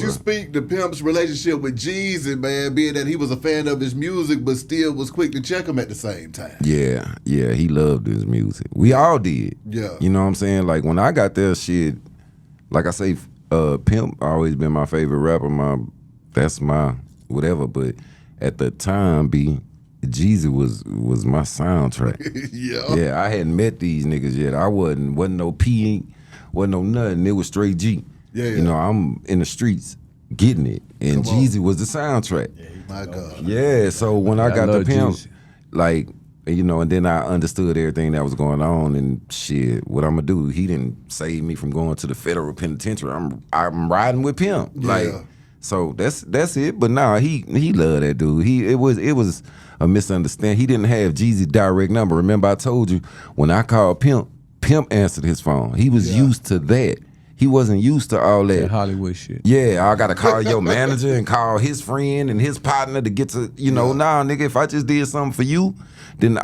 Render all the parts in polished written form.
You speak to Pimp's relationship with Jeezy, man, being that he was a fan of his music, but still was quick to check him at the same time. Yeah, he loved his music. We all did. Yeah. You know what I'm saying? Like, when I got there, shit, like I say, Pimp always been my favorite rapper. That's my whatever. But at the time, Jeezy was my soundtrack. Yeah, I hadn't met these niggas yet. I wasn't no P, wasn't no nothing. It was straight G. Yeah. You know, I'm in the streets getting it, and Jeezy was the soundtrack. Yeah, my God. Yeah, so when I got the Pimp, like, you know, and then I understood everything that was going on, and shit, what I'm gonna do? He didn't save me from going to the federal penitentiary. I'm riding with Pimp, like, so that's it. But nah, he loved that dude. It was a misunderstanding. He didn't have Jeezy's direct number. Remember, I told you when I called Pimp answered his phone. He was used to that. He wasn't used to all that Hollywood shit. Yeah, I gotta call your manager and call his friend and his partner to get to, you know, nah, nigga, if I just did something for you, then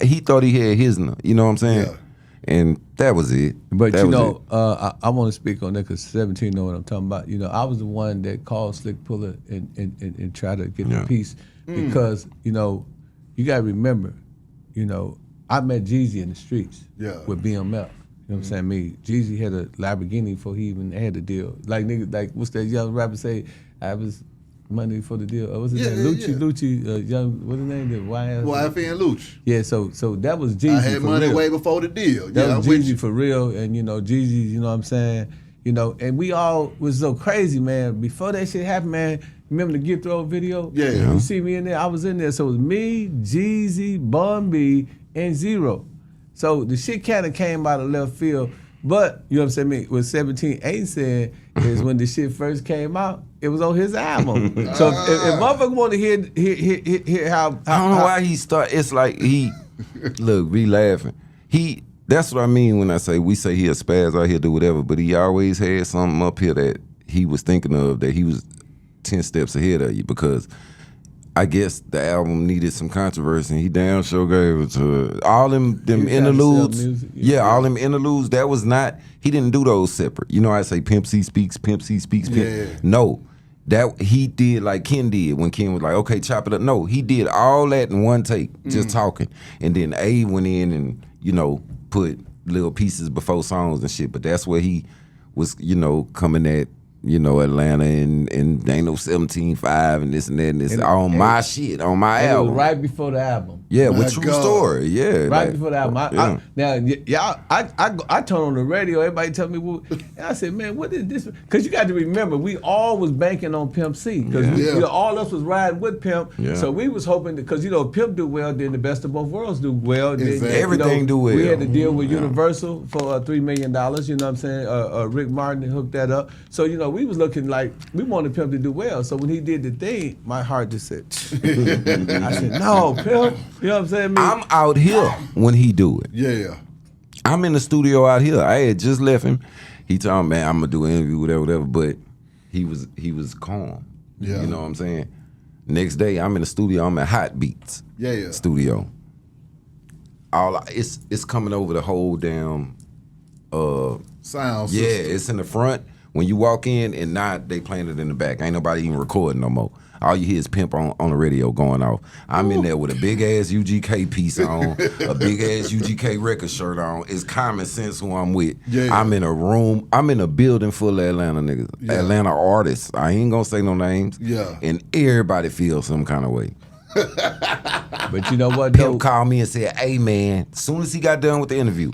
he thought he had his, you know what I'm saying? Yeah. And that was it. But I want to speak on that because 17 know what I'm talking about. You know, I was the one that called Slick Pulla and tried to get the piece because, you know, you gotta remember, you know, I met Jeezy in the streets with BMF. You know what I'm saying? Jeezy had a Lamborghini before he even had the deal. Like, nigga, like, what's that young rapper say? I was money for the deal. What's his name? Lucci, young, what's his name? YFN Lucci. Yeah, so that was Jeezy. I had money way before the deal. That was Jeezy for real. And, you know, Jeezy, you know what I'm saying? You know, and we all was so crazy, man. Before that shit happened, man, remember the Get Throw video? Yeah. You see me in there? I was in there. So it was me, Jeezy, Bun B, and Zero. So the shit kind of came out of left field, but you know what I'm saying? What 17 ain't saying is when the shit first came out, it was on his album. So if motherfucker want to hear how I don't know why he start. It's like look, we laughing. That's what I mean when I say we say he a spaz out here do whatever, but he always had something up here that he was thinking of that he was 10 steps ahead of you because. I guess the album needed some controversy. And he damn sure gave it to all them interludes. All them interludes. That was not. He didn't do those separate. You know, I say Pimp C speaks. Pimp. No, that he did like Ken did when Ken was like, okay, chop it up. No, he did all that in one take, just talking, and then A went in and put little pieces before songs and shit. But that's where he was, coming at. Atlanta and ain't no 17.5 and this and that and this on my shit, on my album. It was right before the album. Yeah, with True Story. Yeah. Right before the album. I turn on the radio, everybody tell me, and I said, man, what is this? Because you got to remember, we all was banking on Pimp C. Because all of us was riding with Pimp. Yeah. So we was hoping, because, Pimp do well, then the best of both worlds do well. Exactly. Then, everything do well. We had to deal with Universal for $3 million, you know what I'm saying? Rick Martin hooked that up. So, we was looking like we wanted Pimp to do well. So when he did the thing, my heart just said, I said, no, Pimp. You know what I'm saying? I'm out here when he do it. Yeah. I'm in the studio out here. I had just left him. He told me, man, I'm going to do an interview, whatever. But he was calm. Yeah. You know what I'm saying? Next day, I'm in the studio. I'm at Hot Beats studio. It's coming over the whole damn sound system. Yeah, it's in the front. When you walk in, and now they playing it in the back. Ain't nobody even recording no more. All you hear is Pimp on the radio going off. I'm in there with a big-ass UGK piece on, a big-ass UGK record shirt on. It's common sense who I'm with. Yeah. I'm in a room. I'm in a building full of Atlanta niggas. Yeah. Atlanta artists. I ain't gonna say no names. Yeah. And everybody feels some kind of way. But you know what, Pimp called me and said, hey, man, as soon as he got done with the interview,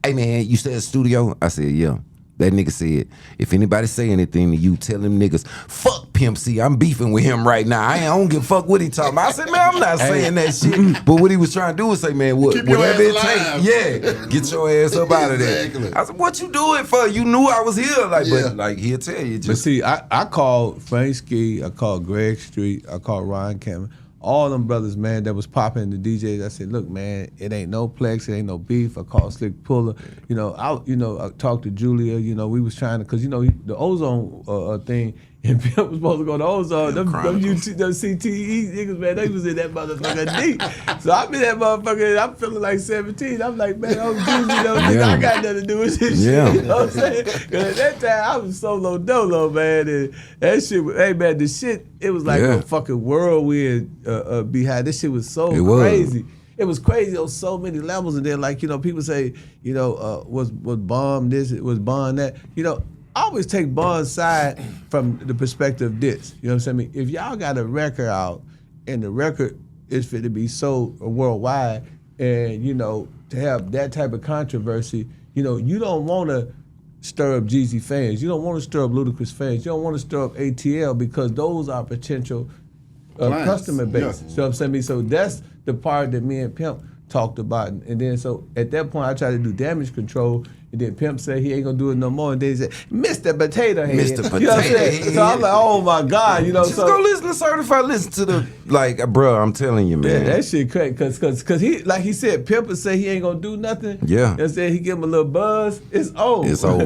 hey, man, you stay at the studio? I said, yeah. That nigga said, if anybody say anything to you, tell them niggas, fuck Pimp C, I'm beefing with him right now. I don't give a fuck what he talking about. I said, man, I'm not saying that shit. But what he was trying to do was say, man, whatever it take, get your ass up out of there. I said, what you do it for? You knew I was here. But he'll tell you. But see, I called Frank Ski, I called Greg Street, I called Ryan Cameron. All them brothers, man, that was popping the DJs. I said, look, man, it ain't no plex, it ain't no beef. I called Slick Pulla. I talked to Julia. We was trying to, because the ozone thing, And Pimp was supposed to go to Ozone. Them CTE niggas, man, they was in that motherfucker deep. So I'm in that motherfucker, I'm feeling like 17. I'm like, man, I'm Jeezy, though, nigga, I got nothing to do with this shit. You know what I'm saying? Because at that time, I was solo dolo, man. And that shit, hey, man, the shit, it was like a fucking whirlwind behind. This shit was so crazy. It was crazy on so many levels. And then, like, you know, people say, you know, was bomb this, was bomb that. You know, I always take Bond's side from the perspective of this. You know what I'm saying? If y'all got a record out and the record is fit to be sold worldwide and, you know, to have that type of controversy, you know, you don't want to stir up Jeezy fans. You don't want to stir up Ludacris fans. You don't want to stir up ATL because those are potential customer base. Yeah. So I'm saying, so that's the part that me and Pimp talked about. And then so at that point I tried to do damage control. And then Pimp said he ain't gonna do it no more. And then he said, Mr. Potato Head. Mr. Potato you know what I'm saying? Head. So I'm like, oh my God, you know. Just go listen to Certified. Listen to the, like, bro, I'm telling you, man. Yeah, that shit crazy. Cause he, like he said, Pimp would say he ain't gonna do nothing. Yeah. And said he give him a little buzz. It's over. It's over.